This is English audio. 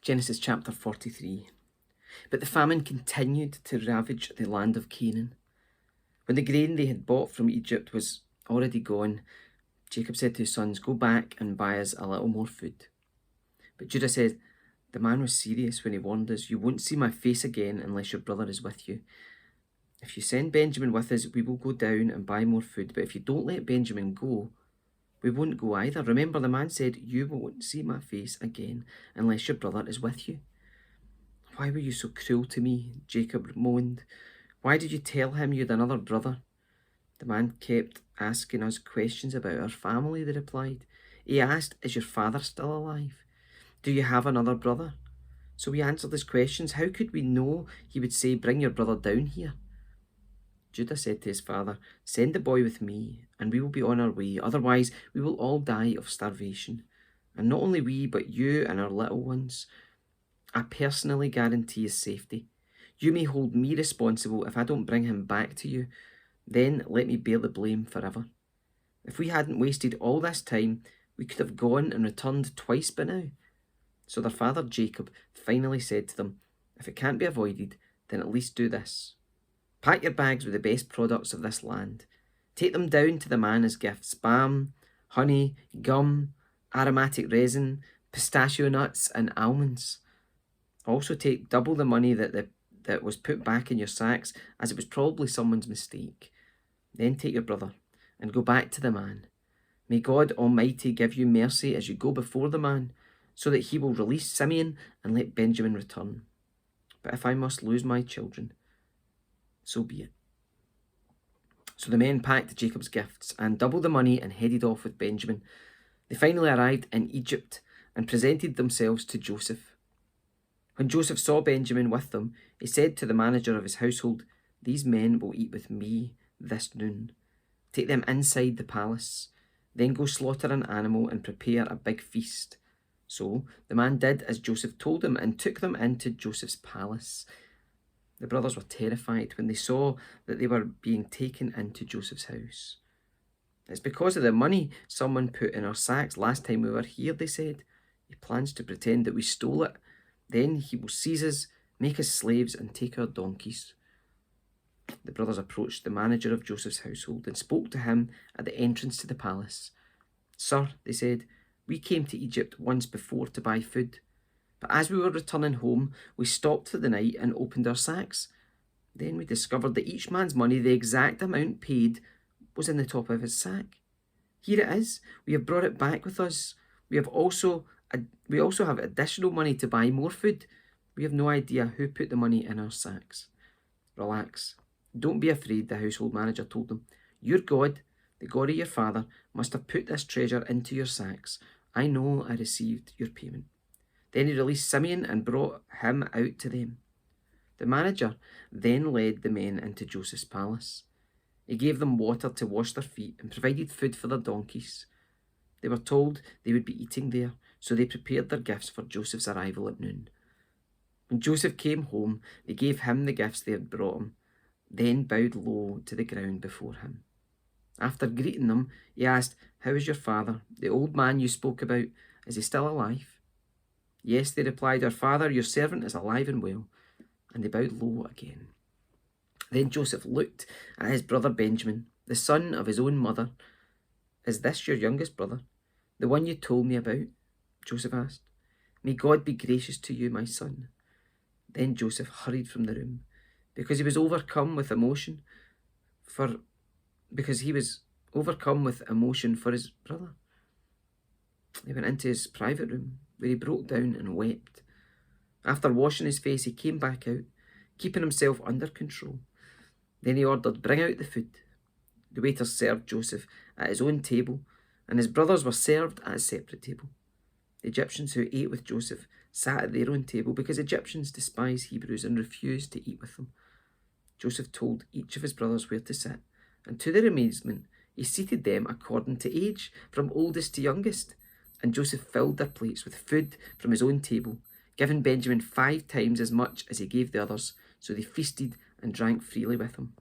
Genesis chapter 43. But the famine continued to ravage the land of Canaan. When the grain they had bought from Egypt was already gone, Jacob said to his sons, "Go back and buy us a little more food." But Judah said, "The man was serious when he warned us. You won't see my face again unless your brother is with you. If you send Benjamin with us, we will go down and buy more food. But if you don't let Benjamin go, we won't go either. Remember, the man said, you won't see my face again unless your brother is with you." "Why were you so cruel to me?" Jacob moaned. "Why did you tell him you had another brother?" "The man kept asking us questions about our family," they replied. "He asked, 'Is your father still alive? Do you have another brother?' So we answered his questions. How could we know he would say, 'Bring your brother down here'?" Judah said to his father, "Send the boy with me, and we will be on our way. Otherwise, we will all die of starvation. And not only we, but you and our little ones. I personally guarantee his safety. You may hold me responsible if I don't bring him back to you. Then let me bear the blame forever. If we hadn't wasted all this time, we could have gone and returned twice by now." So their father Jacob finally said to them, "If it can't be avoided, then at least do this. Pack your bags with the best products of this land. Take them down to the man as gifts: balm, honey, gum, aromatic resin, pistachio nuts, and almonds. Also take double the money that was put back in your sacks, as it was probably someone's mistake. Then take your brother and go back to the man. May God Almighty give you mercy as you go before the man, so that he will release Simeon and let Benjamin return. But if I must lose my children, so be it." So the men packed Jacob's gifts and doubled the money and headed off with Benjamin. They finally arrived in Egypt and presented themselves to Joseph. When Joseph saw Benjamin with them, he said to the manager of his household, "These men will eat with me this noon. Take them inside the palace. Then go slaughter an animal and prepare a big feast." So the man did as Joseph told him and took them into Joseph's palace. The brothers were terrified when they saw that they were being taken into Joseph's house. "It's because of the money someone put in our sacks last time we were here," they said. "He plans to pretend that we stole it. Then he will seize us, make us slaves, and take our donkeys." The brothers approached the manager of Joseph's household and spoke to him at the entrance to the palace. "Sir," they said, "we came to Egypt once before to buy food. But as we were returning home, we stopped for the night and opened our sacks. Then we discovered that each man's money, the exact amount paid, was in the top of his sack. Here it is. We have brought it back with us. We also have additional money to buy more food. We have no idea who put the money in our sacks." "Relax. Don't be afraid," the household manager told them. "Your God, the God of your father, must have put this treasure into your sacks. I know I received your payment." Then he released Simeon and brought him out to them. The manager then led the men into Joseph's palace. He gave them water to wash their feet and provided food for their donkeys. They were told they would be eating there, so they prepared their gifts for Joseph's arrival at noon. When Joseph came home, they gave him the gifts they had brought him, then bowed low to the ground before him. After greeting them, he asked, "How is your father, the old man you spoke about? Is he still alive?" "Yes," they replied, "our father, your servant, is alive and well." And they bowed low again. Then Joseph looked at his brother Benjamin, the son of his own mother. "Is this your youngest brother, the one you told me about?" Joseph asked. "May God be gracious to you, my son." Then Joseph hurried from the room because he was overcome with emotion for his brother. He went into his private room where he broke down and wept. After washing his face, he came back out, keeping himself under control. Then he ordered, "Bring out the food." The waiter served Joseph at his own table, and his brothers were served at a separate table. The Egyptians who ate with Joseph sat at their own table because Egyptians despise Hebrews and refused to eat with them. Joseph told each of his brothers where to sit, and to their amazement, he seated them according to age, from oldest to youngest. And Joseph filled their plates with food from his own table, giving Benjamin 5 times as much as he gave the others, so they feasted and drank freely with him.